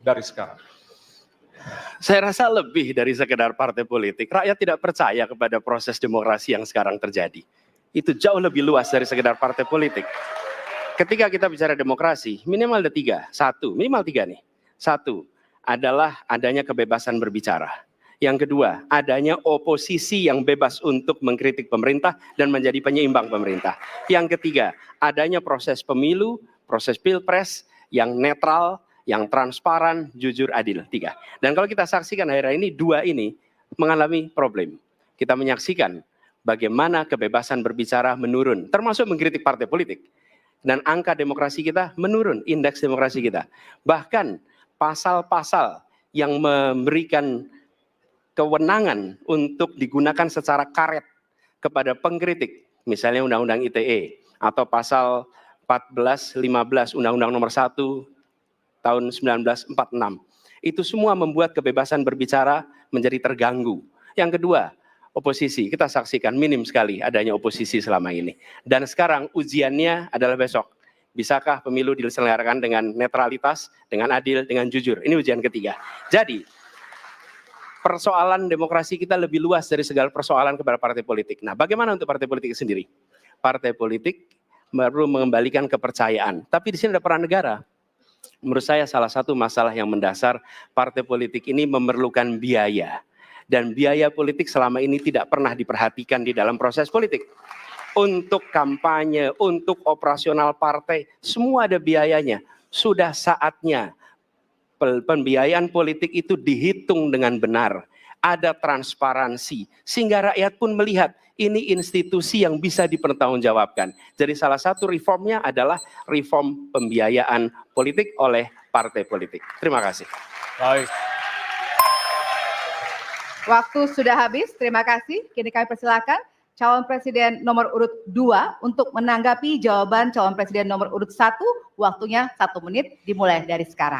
dari sekarang? Saya rasa lebih dari sekedar partai politik. Rakyat tidak percaya kepada proses demokrasi yang sekarang terjadi. Itu jauh lebih luas dari sekedar partai politik. Ketika kita bicara demokrasi, minimal ada tiga. Satu, minimal tiga nih. Satu, adalah adanya kebebasan berbicara. Yang kedua, adanya oposisi yang bebas untuk mengkritik pemerintah dan menjadi penyeimbang pemerintah. Yang ketiga, adanya proses pemilu, proses pilpres yang netral, yang transparan, jujur, adil. Tiga. Dan kalau kita saksikan akhir-akhir ini, dua ini mengalami problem. Kita menyaksikan bagaimana kebebasan berbicara menurun, termasuk mengkritik partai politik. Dan angka demokrasi kita menurun, indeks demokrasi kita. Bahkan pasal-pasal yang memberikan kewenangan untuk digunakan secara karet kepada pengkritik, misalnya Undang-Undang ITE atau pasal 14, 15 Undang-Undang Nomor 1 tahun 1946. Itu semua membuat kebebasan berbicara menjadi terganggu. Yang kedua, oposisi. Kita saksikan minim sekali adanya oposisi selama ini. Dan sekarang ujiannya adalah besok. Bisakah pemilu diselenggarakan dengan netralitas, dengan adil, dengan jujur? Ini ujian ketiga. Jadi, persoalan demokrasi kita lebih luas dari segala persoalan kepada partai politik. Nah, bagaimana untuk partai politik sendiri? Partai politik perlu mengembalikan kepercayaan. Tapi di sini ada peran negara. Menurut saya salah satu masalah yang mendasar partai politik ini memerlukan biaya. Dan biaya politik selama ini tidak pernah diperhatikan di dalam proses politik. Untuk kampanye, untuk operasional partai, semua ada biayanya. Sudah saatnya pembiayaan politik itu dihitung dengan benar. Ada transparansi, sehingga rakyat pun melihat ini institusi yang bisa dipertanggungjawabkan. Jadi salah satu reformnya adalah reform pembiayaan politik oleh partai politik. Terima kasih. Baik. Waktu sudah habis, terima kasih. Kini kami persilakan calon presiden nomor urut 2 untuk menanggapi jawaban calon presiden nomor urut 1. Waktunya 1 menit dimulai dari sekarang.